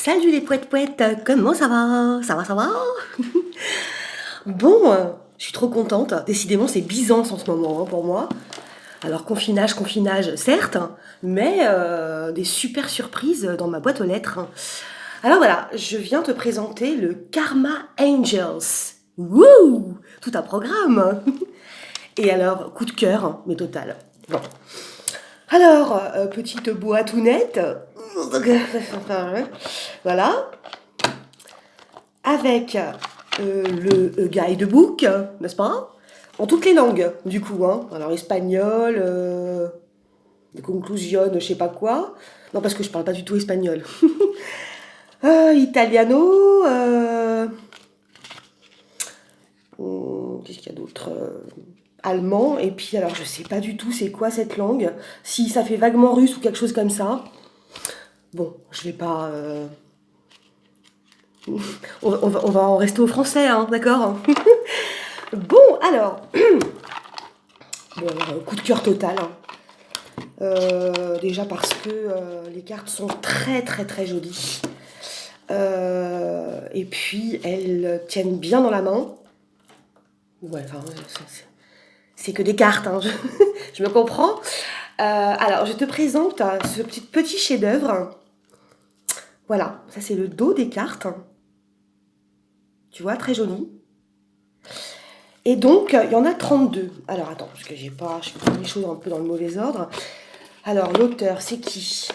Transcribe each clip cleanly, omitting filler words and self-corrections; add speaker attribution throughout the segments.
Speaker 1: Salut les poètes-poètes, comment ça va? Ça va, ça va? Bon, je suis trop contente. Décidément, c'est Byzance en ce moment pour moi. Alors, confinage, certes, mais des super surprises dans ma boîte aux lettres. Alors voilà, je viens te présenter le Karma Angels. Wouh! Tout un programme. Et alors, coup de cœur, mais total. Bon. Alors, petite boîtounette. Voilà. Avec le guidebook, n'est-ce pas? En toutes les langues, du coup. Hein. Alors, espagnol, des conclusions, je sais pas quoi. Non, parce que je parle pas du tout espagnol. Italiano, qu'est-ce qu'il y a d'autre? Allemand, et puis alors je sais pas du tout c'est quoi cette langue. Si ça fait vaguement russe ou quelque chose comme ça. Bon, je vais pas. On va en rester au français, hein, d'accord? Bon, alors. Bon, coup de cœur total. Hein. Déjà parce que les cartes sont très très très jolies. Et puis elles tiennent bien dans la main. Ouais, enfin, c'est que des cartes, hein, je me comprends. Alors, je te présente ce petit chef-d'œuvre. Voilà, ça c'est le dos des cartes. Tu vois, très joli. Et donc, il y en a 32. Alors, attends, parce que je fais les choses un peu dans le mauvais ordre. Alors, l'auteur, c'est qui?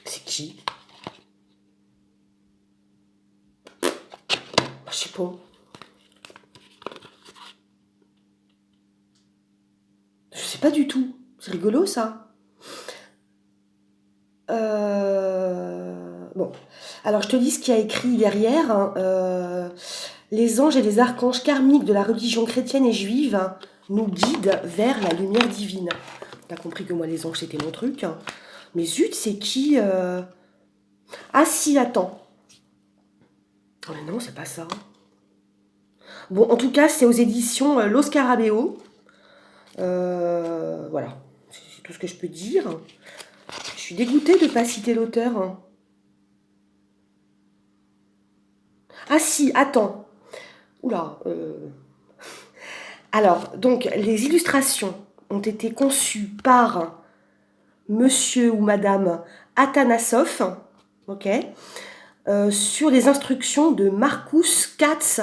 Speaker 1: C'est qui? Je sais pas. Je sais pas du tout. C'est rigolo, ça. Bon. Alors, je te dis ce qu'il y a écrit derrière. Hein. Les anges et les archanges karmiques de la religion chrétienne et juive nous guident vers la lumière divine. T'as compris que moi, les anges, c'était mon truc. Hein. Mais zut, c'est qui Ah si, attends. Oh, mais non, c'est pas ça. Bon, en tout cas, c'est aux éditions Los Scarabeo. Voilà, c'est tout ce que je peux dire. Je suis dégoûtée de ne pas citer l'auteur. Hein. Ah si, attends. Oula. Alors, donc, les illustrations ont été conçues par monsieur ou madame Atanasoff, ok, sur les instructions de Marcus Katz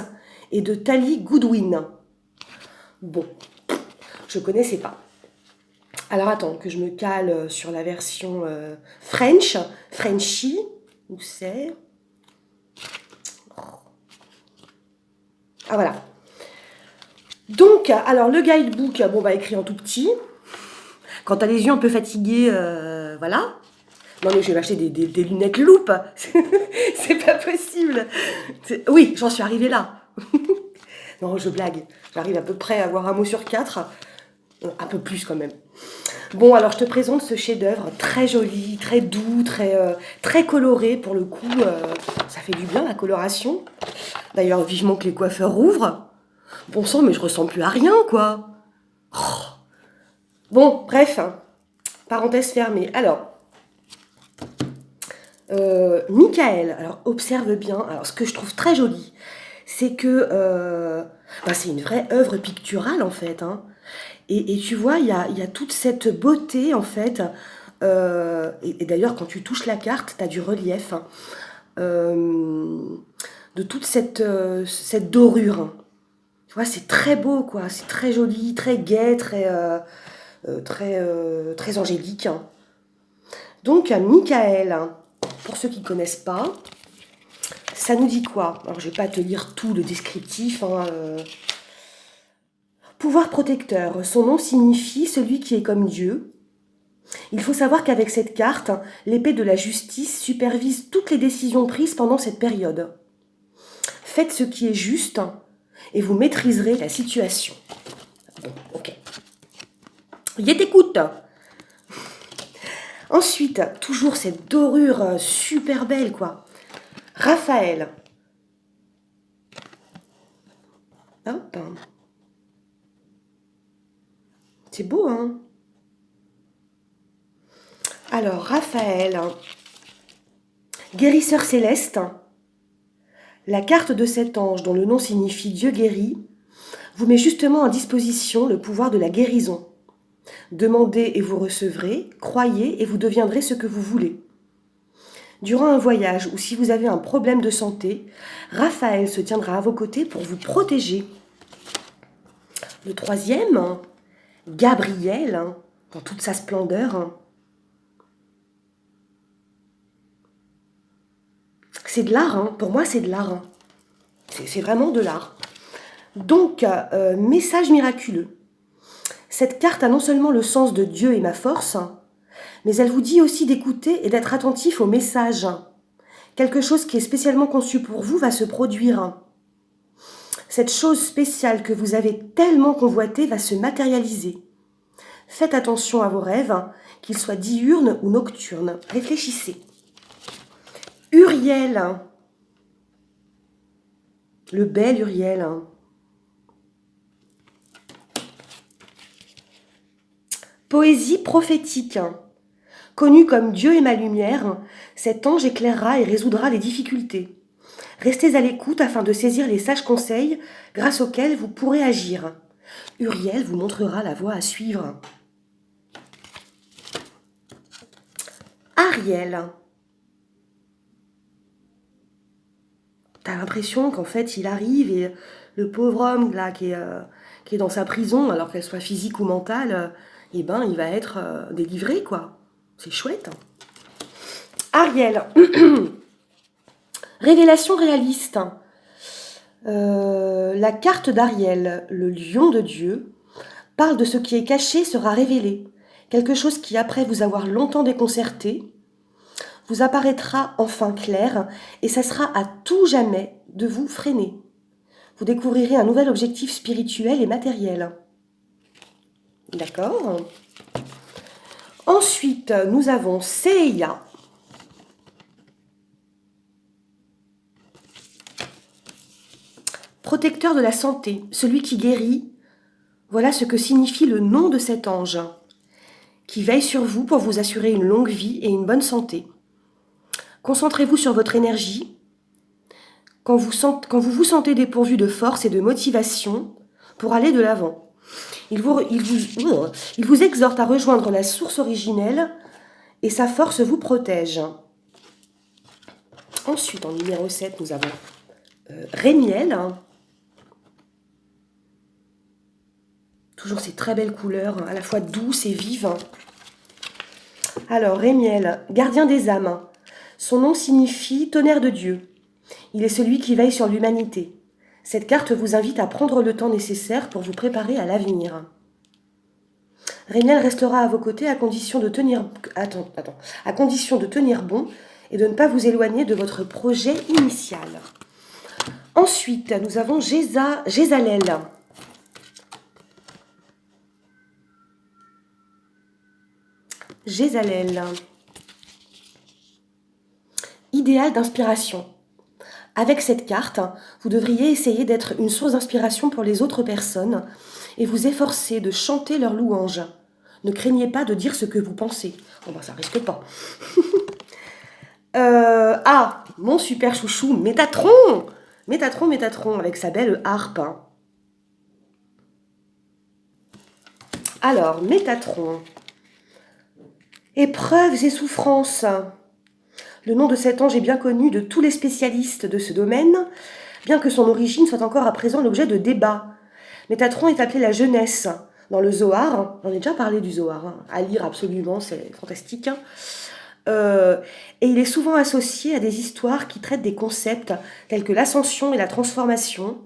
Speaker 1: et de Tally Goodwin. Bon, je connaissais pas. Alors attends, que je me cale sur la version Frenchy, où c'est? Ah voilà. Donc, alors le guidebook, bon bah écrit en tout petit. Quand t'as les yeux un peu fatigués, voilà. Non mais je vais m'acheter des lunettes loupe. C'est pas possible. Oui, j'en suis arrivée là. Non, je blague. J'arrive à peu près à avoir un mot sur quatre. Un peu plus quand même. Bon, alors je te présente ce chef-d'œuvre très joli, très doux, très coloré pour le coup. Ça fait du bien la coloration. D'ailleurs, vivement que les coiffeurs rouvrent. Bon sang, mais je ressemble plus à rien, quoi. Oh. Bon, bref, hein. Parenthèse fermée. Alors, Michael, alors observe bien. Alors, ce que je trouve très joli, c'est que c'est une vraie œuvre picturale en fait. Hein. Et tu vois, il y a toute cette beauté en fait. Et d'ailleurs, quand tu touches la carte, tu as du relief. Hein, de toute cette dorure. Hein. Tu vois, c'est très beau, quoi. C'est très joli, très gai, très angélique. Hein. Donc, Michael, hein, pour ceux qui ne connaissent pas, ça nous dit quoi? Alors, je ne vais pas te lire tout le descriptif. Hein, Pouvoir protecteur. Son nom signifie celui qui est comme Dieu. Il faut savoir qu'avec cette carte, l'épée de la justice supervise toutes les décisions prises pendant cette période. Faites ce qui est juste et vous maîtriserez la situation. Bon, ok. Il t'écoute. Ensuite, toujours cette dorure super belle, quoi. Raphaël. Hop. C'est beau, hein? Alors, Raphaël, guérisseur céleste, la carte de cet ange dont le nom signifie Dieu guérit, vous met justement à disposition le pouvoir de la guérison. Demandez et vous recevrez, croyez et vous deviendrez ce que vous voulez. Durant un voyage ou si vous avez un problème de santé, Raphaël se tiendra à vos côtés pour vous protéger. Le troisième, Gabriel, dans toute sa splendeur. C'est de l'art, pour moi c'est de l'art. C'est vraiment de l'art. Donc, message miraculeux. Cette carte a non seulement le sens de Dieu et ma force, mais elle vous dit aussi d'écouter et d'être attentif au message. Quelque chose qui est spécialement conçu pour vous va se produire. Cette chose spéciale que vous avez tellement convoitée va se matérialiser. Faites attention à vos rêves, qu'ils soient diurnes ou nocturnes. Réfléchissez. Uriel, le bel Uriel. Poésie prophétique. Connu comme Dieu est ma lumière, cet ange éclairera et résoudra les difficultés. Restez à l'écoute afin de saisir les sages conseils grâce auxquels vous pourrez agir. Uriel vous montrera la voie à suivre. Ariel. T'as l'impression qu'en fait il arrive et le pauvre homme là qui est dans sa prison, alors qu'elle soit physique ou mentale, il va être délivré quoi. C'est chouette. Ariel. Révélation réaliste. La carte d'Ariel, le lion de Dieu, parle de ce qui est caché sera révélé. Quelque chose qui, après vous avoir longtemps déconcerté, vous apparaîtra enfin clair et cessera à tout jamais de vous freiner. Vous découvrirez un nouvel objectif spirituel et matériel. D'accord ? Ensuite, nous avons Seiya. Protecteur de la santé, celui qui guérit. Voilà ce que signifie le nom de cet ange, qui veille sur vous pour vous assurer une longue vie et une bonne santé. Concentrez-vous sur votre énergie. Quand vous vous sentez dépourvu de force et de motivation pour aller de l'avant, il vous exhorte à rejoindre la source originelle et sa force vous protège. Ensuite, en numéro 7, nous avons Rémiel. Toujours ces très belles couleurs, à la fois douces et vives. Alors, Rémiel, gardien des âmes. Son nom signifie tonnerre de Dieu. Il est celui qui veille sur l'humanité. Cette carte vous invite à prendre le temps nécessaire pour vous préparer à l'avenir. Rémiel restera à vos côtés à condition de tenir bon et de ne pas vous éloigner de votre projet initial. Ensuite, nous avons Jézalel. Jézalel. Idéal d'inspiration. Avec cette carte, vous devriez essayer d'être une source d'inspiration pour les autres personnes et vous efforcer de chanter leurs louanges. Ne craignez pas de dire ce que vous pensez. Ça risque pas. Mon super chouchou, Métatron. Métatron, avec sa belle harpe. Alors, Métatron. Épreuves et souffrances. Le nom de cet ange est bien connu de tous les spécialistes de ce domaine, bien que son origine soit encore à présent l'objet de débats. Métatron est appelé la jeunesse dans le Zohar. J'en ai déjà parlé du Zohar, à lire absolument, c'est fantastique. Et il est souvent associé à des histoires qui traitent des concepts tels que l'ascension et la transformation.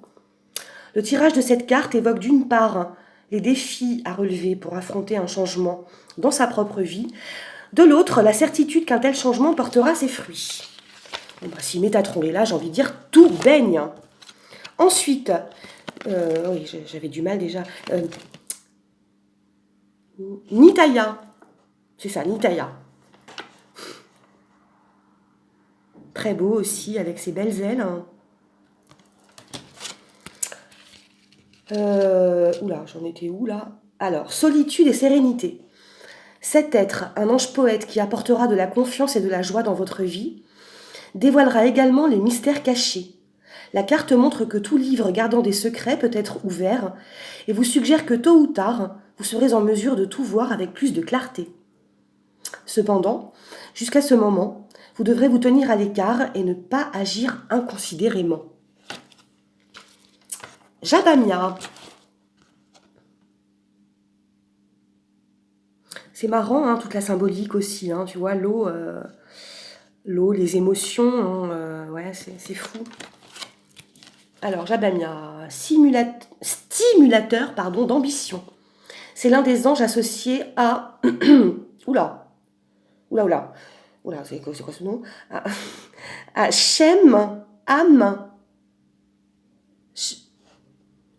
Speaker 1: Le tirage de cette carte évoque d'une part les défis à relever pour affronter un changement dans sa propre vie, de l'autre la certitude qu'un tel changement portera ses fruits. Si Métatron est là, j'ai envie de dire tout baigne. Ensuite, oui, j'avais du mal déjà. Nitaya, c'est ça, Nitaya. Très beau aussi, avec ses belles ailes. Oula, j'en étais où là ? Alors, solitude et sérénité. Cet être, un ange poète qui apportera de la confiance et de la joie dans votre vie, dévoilera également les mystères cachés. La carte montre que tout livre gardant des secrets peut être ouvert et vous suggère que tôt ou tard, vous serez en mesure de tout voir avec plus de clarté. Cependant, jusqu'à ce moment, vous devrez vous tenir à l'écart et ne pas agir inconsidérément. Jabamia. C'est marrant, hein, toute la symbolique aussi, hein, tu vois, l'eau, les émotions, hein, ouais, c'est fou. Alors, Jabamia, stimulateur d'ambition. C'est l'un des anges associés à... Oula, oula, c'est quoi ce nom? À Shem, Am,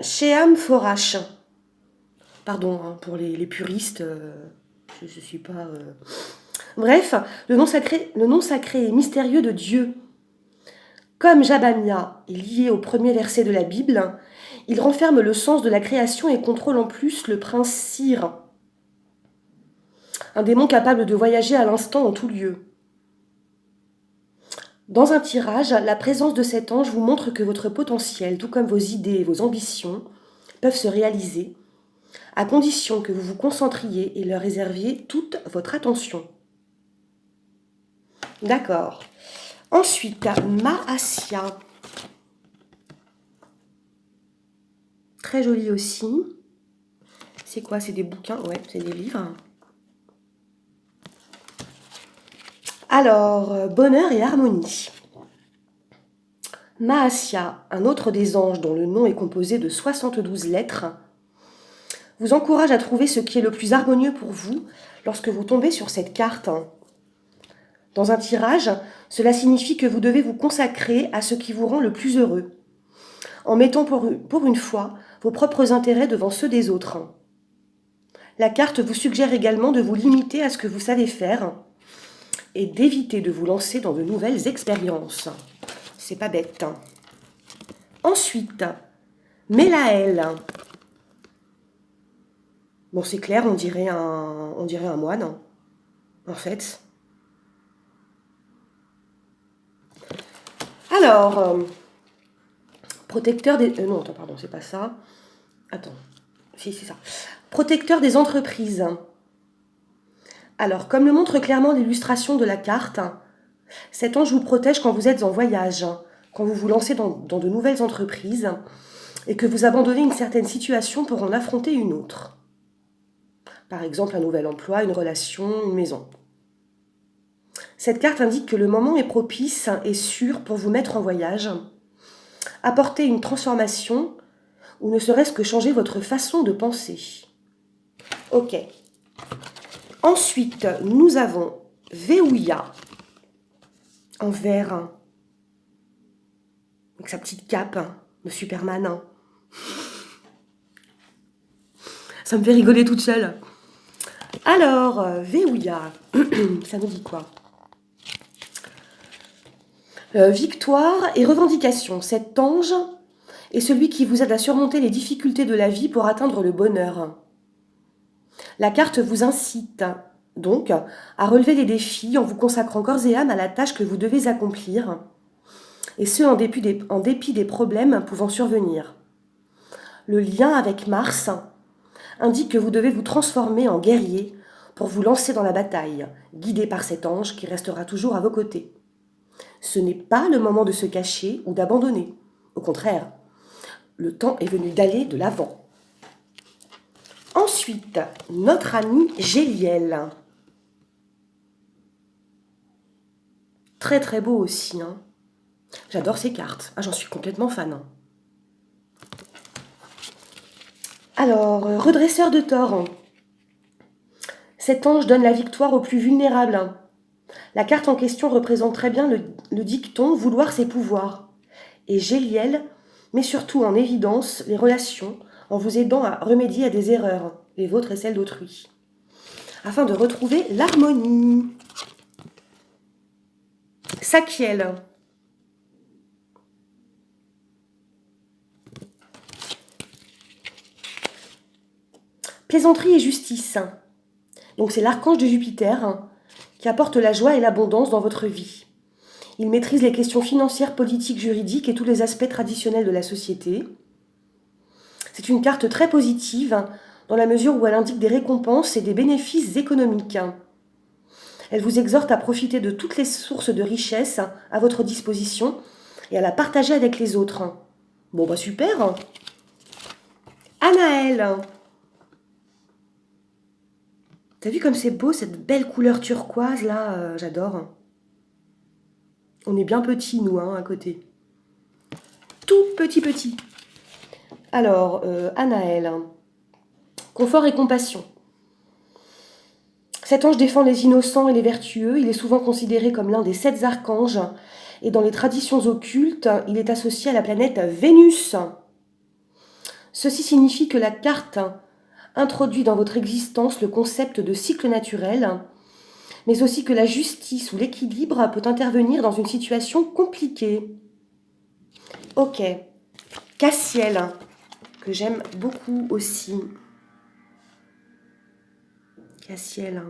Speaker 1: Sheam Forash. Pardon, hein, pour les puristes, je ne suis pas... Bref, le nom sacré et mystérieux de Dieu. Comme Jabamia est lié au premier verset de la Bible, il renferme le sens de la création et contrôle en plus le prince Cyr, un démon capable de voyager à l'instant en tout lieu. Dans un tirage, la présence de cet ange vous montre que votre potentiel, tout comme vos idées et vos ambitions, peuvent se réaliser, à condition que vous vous concentriez et leur réserviez toute votre attention. D'accord. Ensuite, Mahasya. Très joli aussi. C'est quoi? C'est des bouquins? Ouais, c'est des livres. Alors, bonheur et harmonie. Mahasya, un autre des anges dont le nom est composé de 72 lettres, vous encourage à trouver ce qui est le plus harmonieux pour vous lorsque vous tombez sur cette carte. Dans un tirage, cela signifie que vous devez vous consacrer à ce qui vous rend le plus heureux, en mettant pour une fois vos propres intérêts devant ceux des autres. La carte vous suggère également de vous limiter à ce que vous savez faire et d'éviter de vous lancer dans de nouvelles expériences. C'est pas bête. Ensuite, Mélaël. Bon, c'est clair, on dirait un moine, en fait. Alors, protecteur des... non, attends, pardon, c'est pas ça. Attends, si, c'est ça. Protecteur des entreprises. Alors, comme le montre clairement l'illustration de la carte, cet ange vous protège quand vous êtes en voyage, quand vous vous lancez dans de nouvelles entreprises et que vous abandonnez une certaine situation pour en affronter une autre. Par exemple, un nouvel emploi, une relation, une maison. Cette carte indique que le moment est propice et sûr pour vous mettre en voyage, apporter une transformation ou ne serait-ce que changer votre façon de penser. Ok. Ensuite, nous avons Veouya en vert, avec sa petite cape de Superman. Ça me fait rigoler toute seule. Alors, Veouya, ça nous dit quoi? Victoire et revendication. Cet ange est celui qui vous aide à surmonter les difficultés de la vie pour atteindre le bonheur. La carte vous incite donc à relever les défis en vous consacrant corps et âme à la tâche que vous devez accomplir, et ce en dépit des problèmes pouvant survenir. Le lien avec Mars indique que vous devez vous transformer en guerrier pour vous lancer dans la bataille, guidé par cet ange qui restera toujours à vos côtés. Ce n'est pas le moment de se cacher ou d'abandonner. Au contraire, le temps est venu d'aller de l'avant. Ensuite, notre ami Géliel. Très très beau aussi. Hein. J'adore ces cartes. Ah, j'en suis complètement fan. Alors, redresseur de tort. Cet ange donne la victoire aux plus vulnérables. La carte en question représente très bien le dicton « vouloir ses pouvoirs ». Et Géliel met surtout en évidence les relations en vous aidant à remédier à des erreurs, les vôtres et celles d'autrui, afin de retrouver l'harmonie. Sakiel. Plaisanterie et justice. Donc c'est l'archange de Jupiter qui apporte la joie et l'abondance dans votre vie. Il maîtrise les questions financières, politiques, juridiques et tous les aspects traditionnels de la société. C'est une carte très positive dans la mesure où elle indique des récompenses et des bénéfices économiques. Elle vous exhorte à profiter de toutes les sources de richesse à votre disposition et à la partager avec les autres. Bon bah super. Anaël. T'as vu comme c'est beau cette belle couleur turquoise là, j'adore. On est bien petits nous à côté. Tout petit. Alors, Anaël. Confort et compassion. Cet ange défend les innocents et les vertueux. Il est souvent considéré comme l'un des 7 archanges. Et dans les traditions occultes, il est associé à la planète Vénus. Ceci signifie que la carte introduit dans votre existence le concept de cycle naturel, mais aussi que la justice ou l'équilibre peut intervenir dans une situation compliquée. Ok. Cassiel, que j'aime beaucoup aussi. Cassiel.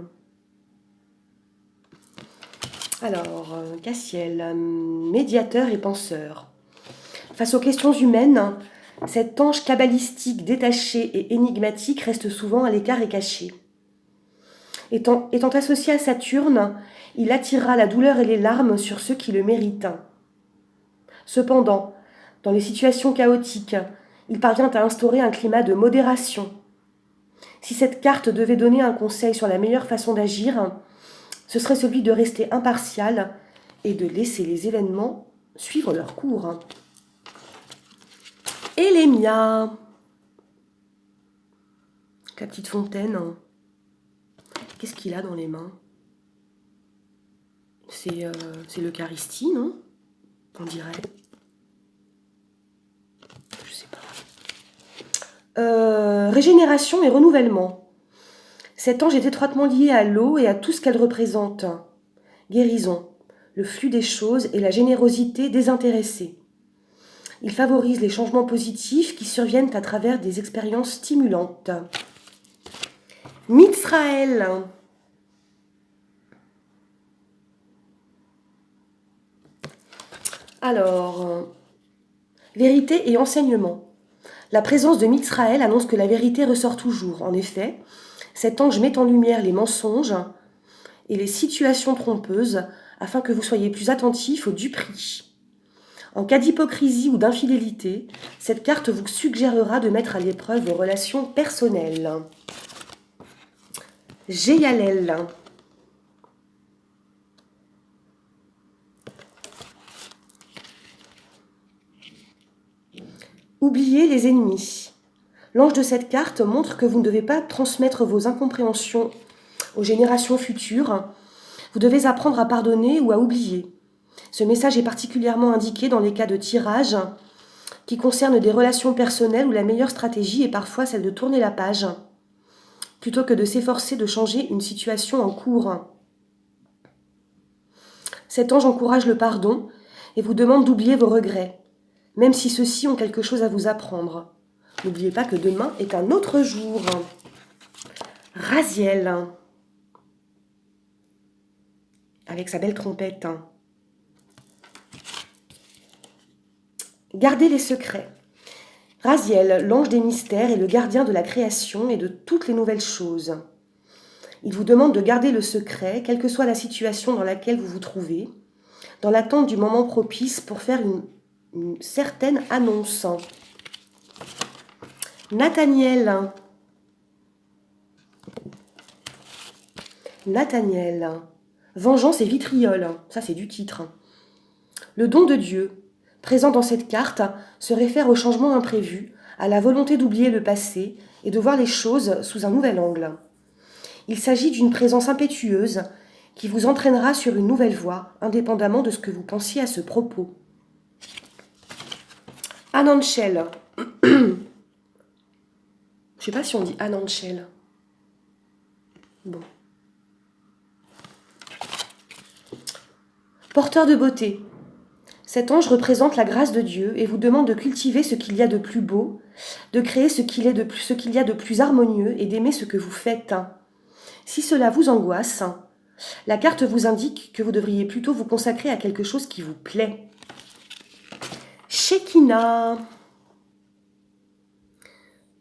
Speaker 1: Alors, Cassiel, médiateur et penseur. Face aux questions humaines, cet ange kabbalistique détaché et énigmatique reste souvent à l'écart et caché. Étant associé à Saturne, il attirera la douleur et les larmes sur ceux qui le méritent. Cependant, dans les situations chaotiques, il parvient à instaurer un climat de modération. Si cette carte devait donner un conseil sur la meilleure façon d'agir, ce serait celui de rester impartial et de laisser les événements suivre leur cours. Et les miens. La petite fontaine. Qu'est-ce qu'il a dans les mains? C'est l'Eucharistie, non? On dirait. Je sais pas. Régénération et renouvellement. Cet ange est étroitement lié à l'eau et à tout ce qu'elle représente. Guérison, le flux des choses et la générosité désintéressée. Il favorise les changements positifs qui surviennent à travers des expériences stimulantes. Mitsraël. Alors, vérité et enseignement. La présence de Mitsraël annonce que la vérité ressort toujours. En effet, cet ange met en lumière les mensonges et les situations trompeuses afin que vous soyez plus attentifs aux duperies. En cas d'hypocrisie ou d'infidélité, cette carte vous suggérera de mettre à l'épreuve vos relations personnelles. Géalel. Oubliez les ennemis. L'ange de cette carte montre que vous ne devez pas transmettre vos incompréhensions aux générations futures. Vous devez apprendre à pardonner ou à oublier. Ce message est particulièrement indiqué dans les cas de tirage qui concernent des relations personnelles où la meilleure stratégie est parfois celle de tourner la page, plutôt que de s'efforcer de changer une situation en cours. Cet ange encourage le pardon et vous demande d'oublier vos regrets, même si ceux-ci ont quelque chose à vous apprendre. N'oubliez pas que demain est un autre jour. Raziel, avec sa belle trompette. Gardez les secrets. Raziel, l'ange des mystères, est le gardien de la création et de toutes les nouvelles choses. Il vous demande de garder le secret, quelle que soit la situation dans laquelle vous vous trouvez, dans l'attente du moment propice pour faire une certaine annonce. Nathaniel. Vengeance et vitriol. Ça, c'est du titre. Le don de Dieu, présent dans cette carte, se réfère au changement imprévu, à la volonté d'oublier le passé et de voir les choses sous un nouvel angle. Il s'agit d'une présence impétueuse qui vous entraînera sur une nouvelle voie, indépendamment de ce que vous pensiez à ce propos. Ananchel. Je sais pas si on dit Ananchel. Bon. Porteur de beauté. Cet ange représente la grâce de Dieu et vous demande de cultiver ce qu'il y a de plus beau, de créer ce qu'il y a de plus harmonieux et d'aimer ce que vous faites. Si cela vous angoisse, la carte vous indique que vous devriez plutôt vous consacrer à quelque chose qui vous plaît. Shekinah.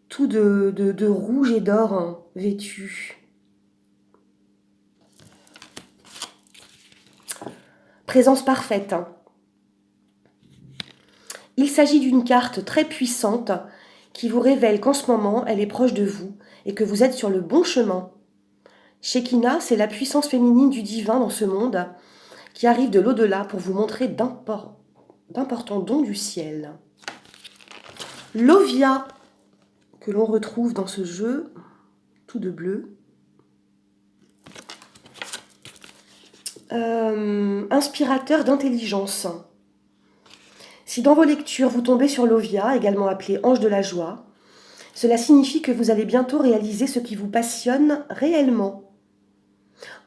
Speaker 1: Tout de rouge et d'or hein, vêtu. Présence parfaite. Il s'agit d'une carte très puissante qui vous révèle qu'en ce moment, elle est proche de vous et que vous êtes sur le bon chemin. Shekinah, c'est la puissance féminine du divin dans ce monde qui arrive de l'au-delà pour vous montrer d'importants dons du ciel. Lovia, que l'on retrouve dans ce jeu, tout de bleu. Inspirateur d'intelligence. Si dans vos lectures vous tombez sur Lovia, également appelée ange de la joie, cela signifie que vous allez bientôt réaliser ce qui vous passionne réellement.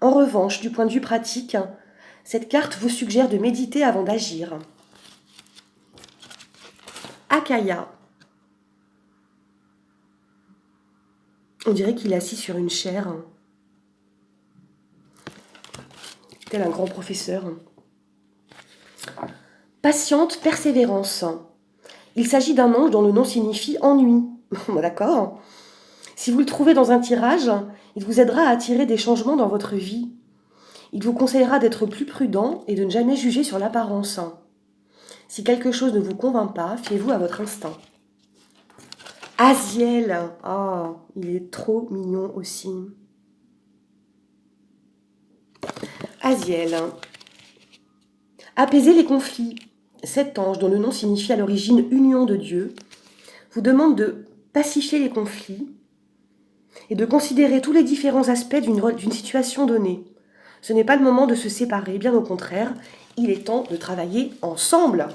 Speaker 1: En revanche, du point de vue pratique, cette carte vous suggère de méditer avant d'agir. Akaya. On dirait qu'il est assis sur une chaire. Tel un grand professeur. Patiente persévérance. Il s'agit d'un ange dont le nom signifie ennui. D'accord. Si vous le trouvez dans un tirage, il vous aidera à attirer des changements dans votre vie. Il vous conseillera d'être plus prudent et de ne jamais juger sur l'apparence. Si quelque chose ne vous convainc pas, fiez-vous à votre instinct. Aziel. Oh, il est trop mignon aussi. Aziel. Apaiser les conflits. Cet ange, dont le nom signifie à l'origine union de Dieu, vous demande de pacifier les conflits et de considérer tous les différents aspects d'une situation donnée. Ce n'est pas le moment de se séparer, bien au contraire, il est temps de travailler ensemble.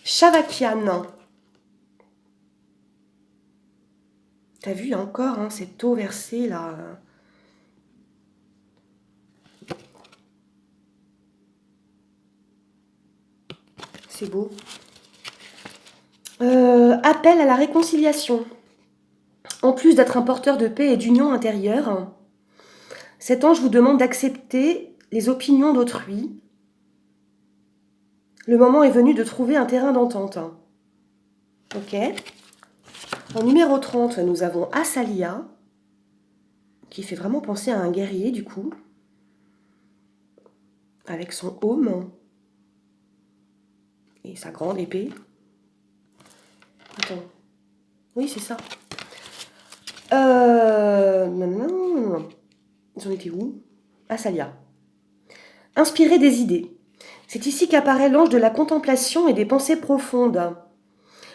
Speaker 1: Shavakian. T'as vu, il y a encore hein, cette eau versée là. C'est beau. Appel à la réconciliation. En plus d'être un porteur de paix et d'union intérieure, cet ange vous demande d'accepter les opinions d'autrui. Le moment est venu de trouver un terrain d'entente. Ok. En numéro 30, nous avons Asalia, qui fait vraiment penser à un guerrier du coup, avec son aume et sa grande épée. Attends. Oui, c'est ça. Non. Ils en étaient où? Asalia. Inspirer des idées. C'est ici qu'apparaît l'ange de la contemplation et des pensées profondes.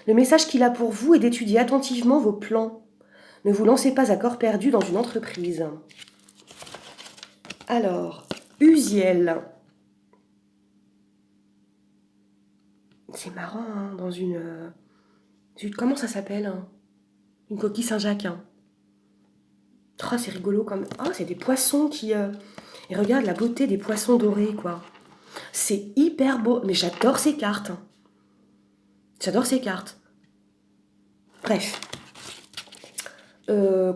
Speaker 1: Le message qu'il a pour vous est d'étudier attentivement vos plans. Ne vous lancez pas à corps perdu dans une entreprise. Alors, Uziel. C'est marrant, hein, dans une... Comment ça s'appelle hein? Une coquille Saint-Jacques. Hein. Oh, c'est rigolo comme... Oh, c'est des poissons qui... Et regarde la beauté des poissons dorés, quoi. C'est hyper beau. Mais j'adore ces cartes. J'adore ces cartes. Bref.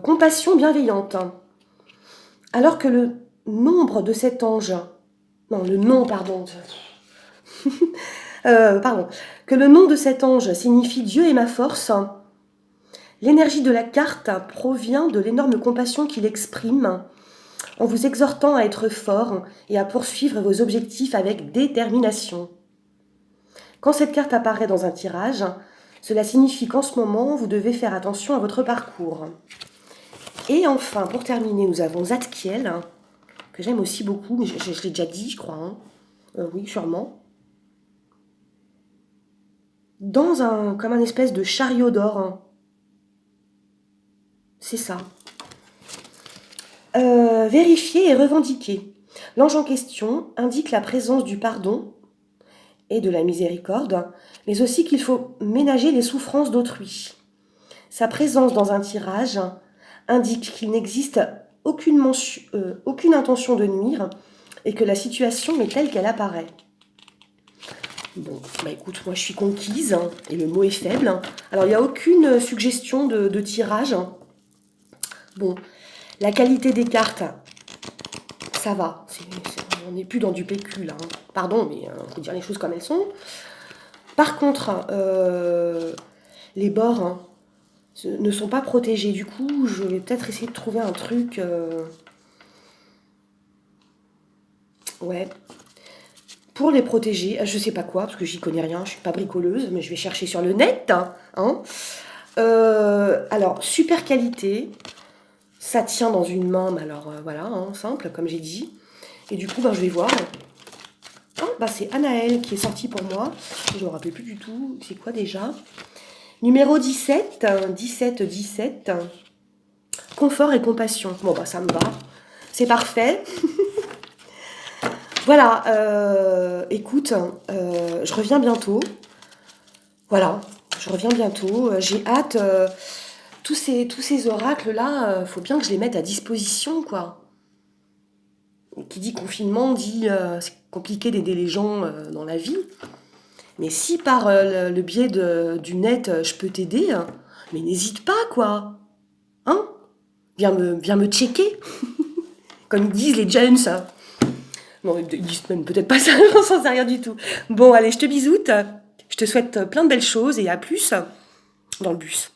Speaker 1: Compassion bienveillante. Alors que le nombre de cet ange... Non, le nom, pardon. Que le nom de cet ange signifie Dieu est ma force. L'énergie de la carte provient de l'énorme compassion qu'il exprime en vous exhortant à être fort et à poursuivre vos objectifs avec détermination. Quand cette carte apparaît dans un tirage, cela signifie qu'en ce moment, vous devez faire attention à votre parcours. Et enfin, pour terminer, nous avons Zadkiel, que j'aime aussi beaucoup, mais je l'ai déjà dit, je crois. Hein. Oui, sûrement. Comme un espèce de chariot d'or. Hein. C'est ça. Vérifier et revendiquer. L'ange en question indique la présence du pardon et de la miséricorde, mais aussi qu'il faut ménager les souffrances d'autrui. Sa présence dans un tirage indique qu'il n'existe aucune intention de nuire et que la situation est telle qu'elle apparaît. Bon, bah écoute, moi je suis conquise, hein, et le mot est faible. Alors il n'y a aucune suggestion de tirage. Bon, La qualité des cartes, ça va. On n'est plus dans du PQ, là. Hein. Pardon, mais on faut dire les choses comme elles sont. Par contre, les bords hein, ne sont pas protégés. Du coup, je vais peut-être essayer de trouver un truc... Ouais. Pour les protéger, je sais pas quoi, parce que j'y connais rien, je suis pas bricoleuse, mais je vais chercher sur le net. Hein. Alors, super qualité. Ça tient dans une main, mais alors voilà, hein, simple, comme j'ai dit. Et du coup, ben, je vais voir. Ah, bah, c'est Anaël qui est sortie pour moi. Je ne me rappelle plus du tout. C'est quoi déjà? Numéro 17, 17, 17. Confort et compassion. Bon, bah, ça me va. C'est parfait. Voilà. Écoute, je reviens bientôt. Voilà. Je reviens bientôt. J'ai hâte. Tous ces oracles-là, faut bien que je les mette à disposition, quoi. Qui dit confinement dit c'est compliqué d'aider les gens dans la vie. Mais si par le biais du net, je peux t'aider, hein, mais n'hésite pas, quoi. Hein? Viens me checker. Comme ils disent les jeunes, ça. Non, ils disent même peut-être pas ça, j'en sais rien du tout. Bon, allez, je te bisoute. Je te souhaite plein de belles choses et à plus dans le bus.